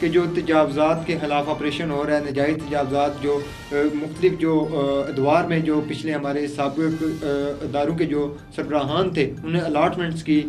کہ جو تجاوزات کے خلاف آپریشن ہو رہا ہے، ناجائز تجاوزات جو مختلف جو ادوار میں جو پچھلے ہمارے سابق اداروں کے جو سربراہان تھے انہیں الاٹمنٹس کی،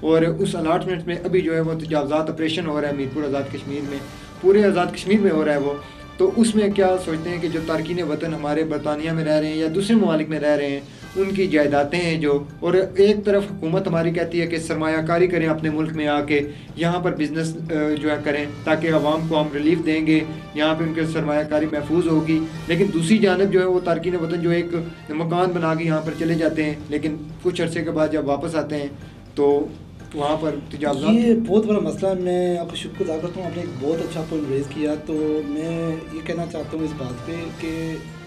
اور اس الاٹمنٹس میں ابھی جو ہے وہ تجاوزات آپریشن ہو رہا ہے میرپور آزاد کشمیر میں، پورے آزاد کشمیر میں ہو رہا ہے وہ. تو اس میں کیا سوچتے ہیں کہ جو تارکین وطن ہمارے برطانیہ میں رہ رہے ہیں یا دوسرے ممالک میں رہ رہے ہیں، ان کی جائیدادیں ہیں جو، اور ایک طرف حکومت ہماری کہتی ہے کہ سرمایہ کاری کریں اپنے ملک میں آ کے، یہاں پر بزنس جو ہے کریں تاکہ عوام کو ہم ریلیف دیں گے، یہاں پہ ان کے سرمایہ کاری محفوظ ہوگی. لیکن دوسری جانب جو ہے وہ تارکین وطن جو ایک مکان بنا کے یہاں پر چلے جاتے ہیں، لیکن کچھ عرصے کے بعد جب واپس آتے ہیں تو وہاں پر تجاوزات. یہ بہت بڑا مسئلہ ہے. میں آپ کا شکر ادا کرتا ہوں، آپ نے ایک بہت اچھا پوائنٹ ریز کیا. تو میں یہ کہنا چاہتا ہوں اس بات پہ کہ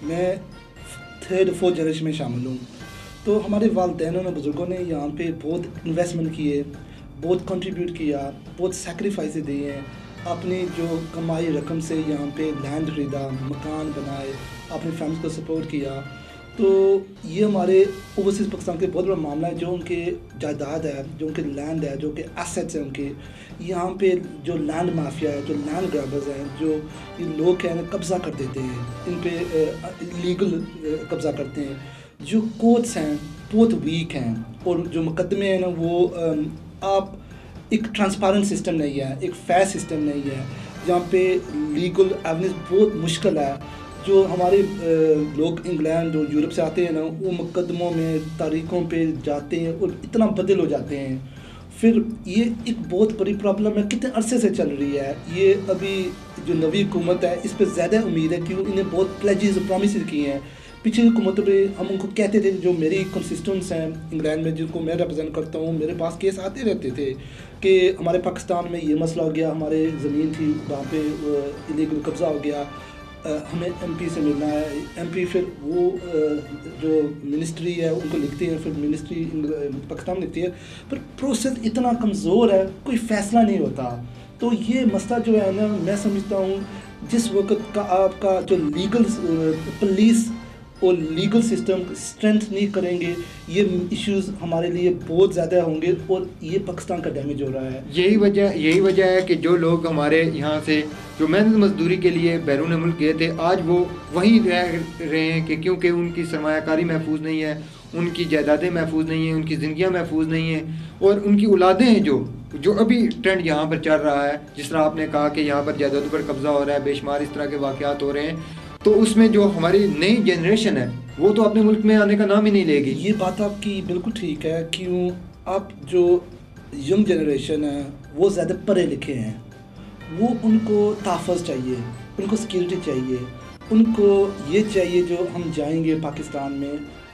میں 3rd 4th جنریشن میں شامل ہوں. تو ہمارے والدینوں نے، بزرگوں نے یہاں پہ بہت انویسٹمنٹ کیے، بہت کنٹریبیوٹ کیا، بہت سیکریفائسیں دیے ہیں. اپنی جو کمائی رقم سے یہاں پہ لینڈ خریدا، مکان بنائے، اپنی فیملی کو سپورٹ کیا. تو یہ ہمارے اوورسیز پاکستان کے بہت بڑا معاملہ ہے. جو ان کے جائیداد ہے، جو ان کے لینڈ ہے، جو کہ ایسیٹس ہیں ان کے، یہاں پہ جو لینڈ مافیا ہے، جو لینڈ گرابرز ہیں، جو یہ لوگ ہیں قبضہ کر دیتے ہیں، ان پہ لیگل قبضہ کرتے ہیں. جو کورٹس ہیں بہت ویک ہیں، اور جو مقدمے ہیں نا وہ آپ ایک ٹرانسپیرنٹ سسٹم نہیں ہے، ایک فیئر سسٹم نہیں ہے. جہاں پہ لیگل ایونیوز بہت مشکل ہے. جو ہمارے لوگ انگلینڈ اور یورپ سے آتے ہیں نا، وہ مقدموں میں تاریخوں پہ جاتے ہیں اور اتنا بدل ہو جاتے ہیں. پھر یہ ایک بہت بڑی پرابلم ہے، کتنے عرصے سے چل رہی ہے. یہ ابھی جو نوی حکومت ہے اس پہ زیادہ امید ہے کیونکہ انہیں بہت پلیجز پرومسز کیے ہیں. پچھلی حکومتوں پہ ہم ان کو کہتے تھے، جو میری کنسسٹنٹس ہیں انگلینڈ میں جن کو میں ریپرزینٹ کرتا ہوں، میرے پاس کیس آتے رہتے تھے کہ ہمارے پاکستان میں یہ مسئلہ ہو گیا، ہمارے زمین تھی وہاں پہ الیگل قبضہ ہو گیا، ہمیں ایم پی سے ملنا ہے. ایم پی پھر وہ جو منسٹری ہے ان کو لکھتے ہیں، پھر منسٹری پاکستان لکھتی ہے، پر پروسیس اتنا کمزور ہے، کوئی فیصلہ نہیں ہوتا. تو یہ مسئلہ جو ہے نا، میں سمجھتا ہوں جس وقت کا آپ کا جو لیگل پولیس اور لیگل سسٹم اسٹرینتھ نہیں کریں گے، یہ ایشوز ہمارے لیے بہت زیادہ ہوں گے، اور یہ پاکستان کا ڈیمیج ہو رہا ہے. یہی وجہ ہے کہ جو لوگ ہمارے یہاں سے جو محنت مزدوری کے لیے بیرون ملک گئے تھے، آج وہ وہیں رہ رہے ہیں، کہ کیونکہ ان کی سرمایہ کاری محفوظ نہیں ہے، ان کی جائیدادیں محفوظ نہیں ہیں، ان کی زندگیاں محفوظ نہیں ہیں، اور ان کی اولادیں ہیں جو ابھی ٹرینڈ یہاں پر چل رہا ہے. جس طرح آپ نے کہا کہ یہاں پر جائیدادوں پر قبضہ ہو رہا ہے، بے شمار اس طرح کے واقعات ہو رہے ہیں. تو اس میں جو ہماری نئی جنریشن ہے وہ تو اپنے ملک میں آنے کا نام ہی نہیں لے گی. یہ بات آپ کی بالکل ٹھیک ہے. کیوں اب جو ینگ جنریشن ہے وہ زیادہ پڑھے لکھے ہیں، وہ ان کو تحفظ چاہیے، ان کو سیکیورٹی چاہیے، ان کو یہ چاہیے جو ہم جائیں گے پاکستان میں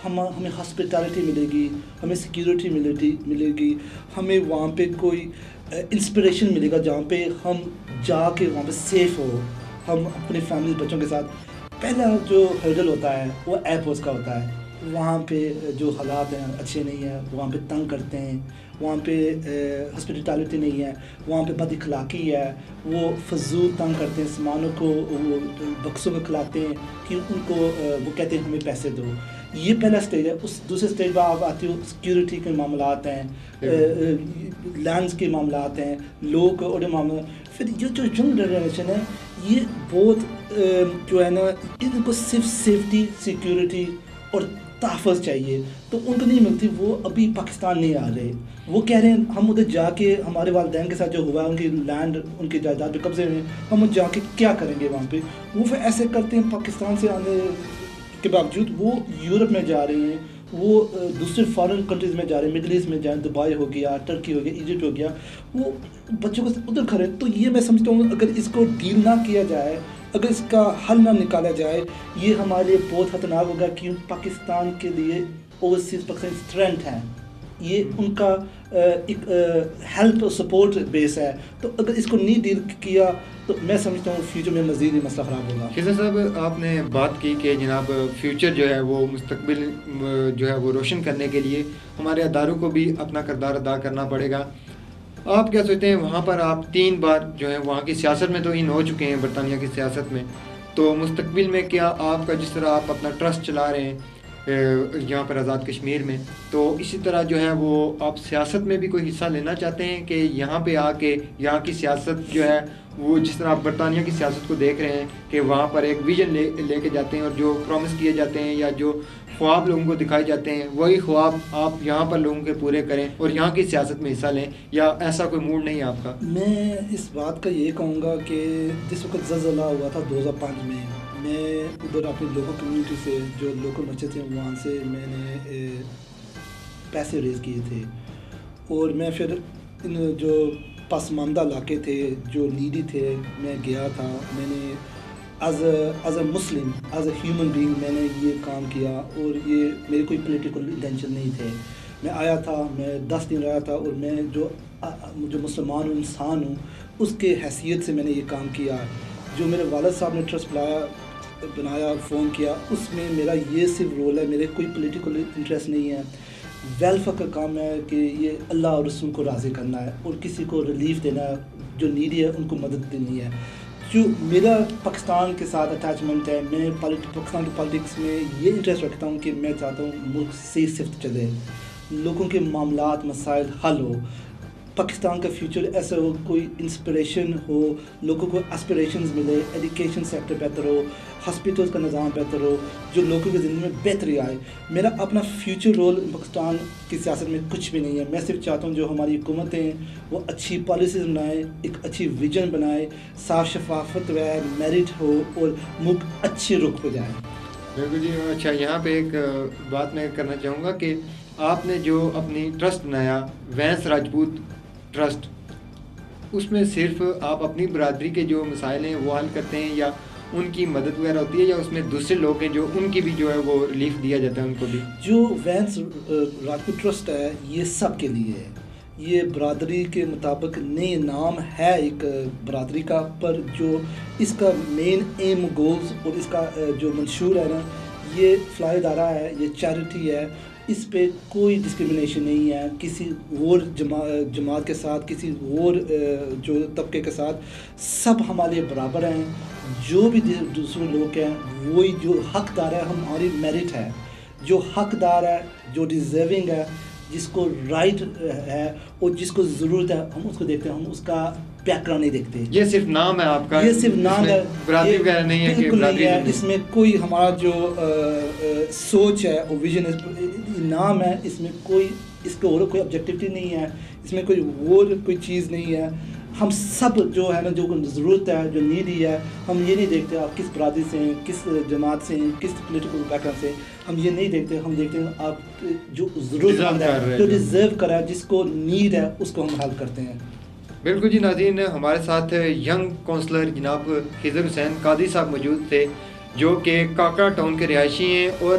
ہمیں ہاسپٹیلٹی ملے گی، ہمیں سیکیورٹی ملے گی، ہمیں وہاں پہ کوئی انسپریشن ملے گا جہاں پہ ہم جا کے وہاں پہ سیف ہو، ہم اپنے فیملی بچوں کے ساتھ. پہلا جو ہرڈل ہوتا ہے وہ ایئرپورٹس کا ہوتا ہے. وہاں پہ جو حالات ہیں اچھے نہیں ہیں، وہاں پہ تنگ کرتے ہیں، وہاں پہ ہاسپٹیلٹی نہیں ہے، وہاں پہ بد اخلاقی ہے، وہ فضول تنگ کرتے ہیں، سامانوں کو وہ بکسوں میں کھلاتے ہیں کہ ان کو وہ کہتے ہیں ہمیں پیسے دو. یہ پہلا سٹیج ہے. اس دوسرے سٹیج پر آپ آتی ہو، سیکیورٹی کے معاملات ہیں، لینڈز کے معاملات ہیں، لوگ اور معاملات. پھر یہ جو ینگ جنریشن ہے یہ بہت جو ہے نا، ان کو صرف سیفٹی، سیکیورٹی اور تحفظ چاہیے، تو ان کو نہیں ملتی. وہ ابھی پاکستان نہیں آ رہے. وہ کہہ رہے ہیں ہم ادھر جا کے ہمارے والدین کے ساتھ جو ہوا ہے، ان کی لینڈ، ان کی جائیداد پہ قبضے میں، ہم جا کے کیا کریں گے وہاں پہ. وہ پھر ایسے کرتے ہیں، پاکستان سے آنے کے باوجود وہ یورپ میں جا رہے ہیں، وہ دوسرے فارن کنٹریز میں جا رہے ہیں، مڈل ایسٹ میں جائیں، دبئی ہو گیا، ترکی ہو گیا، ایجپٹ ہو گیا، وہ بچوں کو ادھر کھڑے. تو یہ میں سمجھتا ہوں اگر اس کو ڈیل نہ کیا جائے، اگر اس کا حل نہ نکالا جائے، یہ ہمارے لیے بہت خطرناک ہوگا. کیوں پاکستان کے لیے اوورسیز پاکستان اسٹرینتھ ہے، یہ ان کا ایک ہیلپ اور سپورٹ بیس ہے. تو اگر اس کو نہیں ڈیل کیا تو میں سمجھتا ہوں فیوچر میں مزید یہ مسئلہ خراب ہوگا. خضر صاحب، آپ نے بات کی کہ جناب فیوچر جو ہے وہ مستقبل جو ہے وہ روشن کرنے کے لیے ہمارے اداروں کو بھی اپنا کردار ادا کرنا پڑے گا. آپ کیا سوچتے ہیں؟ وہاں پر آپ 3 بار جو ہے وہاں کی سیاست میں تو ان ہو چکے ہیں، برطانیہ کی سیاست میں، تو مستقبل میں کیا آپ کا جس طرح آپ اپنا ٹرسٹ چلا رہے ہیں، یہاں پر آزاد کشمیر میں. تو اسی طرح جو ہے وہ آپ سیاست میں بھی کوئی حصہ لینا چاہتے ہیں کہ یہاں پہ آ کے یہاں کی سیاست جو ہے وہ جس طرح آپ برطانیہ کی سیاست کو دیکھ رہے ہیں کہ وہاں پر ایک ویژن لے کے جاتے ہیں اور جو پرومس کیے جاتے ہیں یا جو خواب لوگوں کو دکھائے جاتے ہیں وہی خواب آپ یہاں پر لوگوں کے پورے کریں اور یہاں کی سیاست میں حصہ لیں, یا ایسا کوئی موڈ نہیں ہے آپ کا؟ میں اس بات کا یہ کہوں گا کہ جس وقت زلزلہ ہوا تھا 2005 میں ادھر اپنی لوکل کمیونٹی سے جو لوکل مسجد ہیں وہاں سے میں نے پیسے ریز کیے تھے, اور میں پھر ان جو پسماندہ علاقے تھے جو نیڈی تھے میں گیا تھا. میں نے as a Muslim as a human being میں نے یہ کام کیا, اور یہ میرے کوئی پولیٹیکل انٹینشن نہیں تھے. میں آیا تھا, میں 10 دن رہا تھا, اور میں جو مسلمان انسان ہوں اس کے حیثیت سے میں نے یہ کام کیا. جو میرے والد صاحب نے ٹرسٹ بنایا فون کیا, اس میں میرا یہ صرف رول ہے, میرے کوئی پولیٹیکل انٹرسٹ نہیں ہے. ویلفیئر کا کام ہے کہ یہ اللہ اور رسول کو راضی کرنا ہے اور کسی کو ریلیف دینا ہے, جو نیڈی ہے ان کو مدد دینی ہے. جو میرا پاکستان کے ساتھ اٹیچمنٹ ہے, میں پاکستان کی پالیٹکس میں یہ انٹرسٹ رکھتا ہوں کہ میں چاہتا ہوں ملک صحیح صفت چلے, لوگوں کے معاملات مسائل حل ہو, پاکستان کا فیوچر ایسا ہو, کوئی انسپریشن ہو, لوگوں کو اسپریشنز ملے, ایجوکیشن سیکٹر بہتر ہو, ہاسپٹلز کا نظام بہتر ہو, جو لوگوں کی زندگی میں بہتری آئے. میرا اپنا فیوچر رول پاکستان کی سیاست میں کچھ بھی نہیں ہے. میں صرف چاہتا ہوں جو ہماری حکومتیں ہیں وہ اچھی پالیسیز بنائیں, ایک اچھی ویژن بنائے, صاف شفافت و میرٹ ہو اور ملک اچھے رخ پہ جائے. بالکل جی. اچھا, یہاں پہ ایک بات میں کرنا چاہوں گا کہ آپ نے جو اپنی ٹرسٹ بنایا وینس راجپوت ٹرسٹ, اس میں صرف آپ اپنی برادری کے جو مسائل ہیں وہ حل کرتے ہیں یا ان کی مدد وغیرہ ہوتی ہے, یا اس میں دوسرے لوگ ہیں جو ان کی بھی جو ہے وہ ریلیف دیا جاتا ہے ان کو بھی؟ جو وینس راجپوت ٹرسٹ ہے یہ سب کے لیے ہے. یہ برادری کے مطابق نئے نام ہے ایک برادری کا, پر جو اس کا مین ایم گولز اور اس کا جو منشور ہے نا, یہ فلاح ادارہ ہے, یہ چیریٹی ہے. اس پہ کوئی ڈسکرمنیشن نہیں ہے کسی اور جماعت کے ساتھ, کسی اور جو طبقے کے ساتھ. سب ہمارے لیے برابر ہیں. جو بھی دوسرے لوگ ہیں وہی جو حقدار ہے, ہماری میرٹ ہے. جو حقدار ہے, جو ڈیزرونگ ہے, جس کو رائٹ ہے اور جس کو ضرورت ہے, ہم اس کو دیکھتے ہیں, ہم اس کا بیک گراؤنڈ نہیں دیکھتے. یہ صرف نام ہے آپ کا, یہ صرف نام ہے, برادری وغیرہ نہیں ہے کہ برادری ہے. اس میں کوئی ہمارا جو سوچ ہے اور ویژن نام ہے, اس میں کوئی اس کے اور کوئی آبجیکٹیوٹی نہیں ہے, اس میں کوئی اور کوئی چیز نہیں ہے. ہم سب جو ہے نا, جو ضرورت ہے, جو نیڈی ہے, ہم یہ نہیں دیکھتے آپ کس برادری سے ہیں, کس جماعت سے ہیں, کس پولیٹیکل بیک گراؤنڈ سے. ہم یہ نہیں دیکھتے, ہم دیکھتے ہیں آپ جو ضرورت مند ہے, جو ڈیزرو کر رہا ہے, جس کو نیڈ ہے, اس کو ہم ہیلپ کرتے ہیں. بالکل جی. ناظرین, ہمارے ساتھ ینگ کونسلر جناب خضر حسین قادری صاحب موجود تھے جو کہ کاکڑا ٹاؤن کے رہائشی ہیں, اور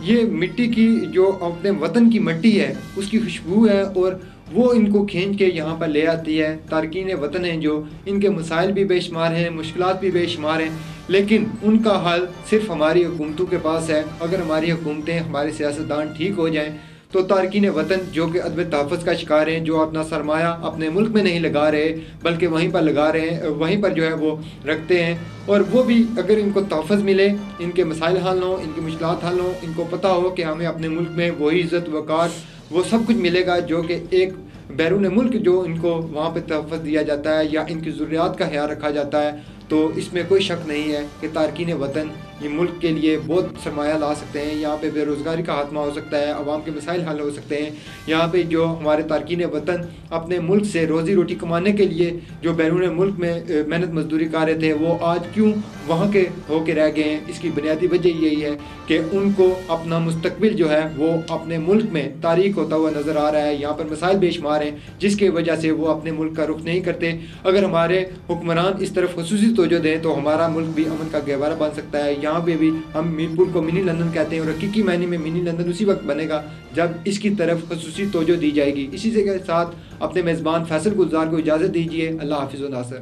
یہ مٹی کی جو اپنے وطن کی مٹی ہے اس کی خوشبو ہے اور وہ ان کو کھینچ کے یہاں پر لے آتی ہے. تارکین وطن ہیں جو ان کے مسائل بھی بے شمار ہیں, مشکلات بھی بے شمار ہیں, لیکن ان کا حل صرف ہماری حکومتوں کے پاس ہے. اگر ہماری حکومتیں, ہمارے سیاستدان ٹھیک ہو جائیں تو تارکین وطن جو کہ عدم تحفظ کا شکار ہیں, جو اپنا سرمایہ اپنے ملک میں نہیں لگا رہے بلکہ وہیں پر لگا رہے ہیں, وہیں پر جو ہے وہ رکھتے ہیں, اور وہ بھی اگر ان کو تحفظ ملے, ان کے مسائل حل ہوں, ان کی مشکلات حل ہوں, ان کو پتہ ہو کہ ہمیں اپنے ملک میں وہی عزت وقار وہ سب کچھ ملے گا جو کہ ایک بیرون ملک جو ان کو وہاں پہ تحفظ دیا جاتا ہے یا ان کی ضروریات کا خیال رکھا جاتا ہے, تو اس میں کوئی شک نہیں ہے کہ تارکین وطن یہ ملک کے لیے بہت سرمایہ لا سکتے ہیں. یہاں پہ بے روزگاری کا خاتمہ ہو سکتا ہے, عوام کے مسائل حل ہو سکتے ہیں. یہاں پہ جو ہمارے تارکین وطن اپنے ملک سے روزی روٹی کمانے کے لیے جو بیرون ملک میں محنت مزدوری کر رہے تھے, وہ آج کیوں وہاں کے ہو کے رہ گئے ہیں, اس کی بنیادی وجہ یہی ہے کہ ان کو اپنا مستقبل جو ہے وہ اپنے ملک میں تاریک ہوتا ہوا نظر آ رہا ہے. یہاں پر مسائل بے شمار ہیں جس کی وجہ سے وہ اپنے ملک کا رخ نہیں کرتے. اگر ہمارے حکمران اس طرف خصوصی توجہ دیں تو ہمارا ملک بھی امن کا گہوارہ بن سکتا ہے. یہاں پہ بھی ہم میر پور کو منی لندن کہتے ہیں, اور حقیقی معنی میں منی لندن اسی وقت بنے گا جب اس کی طرف خصوصی توجہ دی جائے گی. اسی کے ساتھ اپنے میزبان فیصل گلزار کو اجازت دیجیے. اللہ حافظ و ناصر.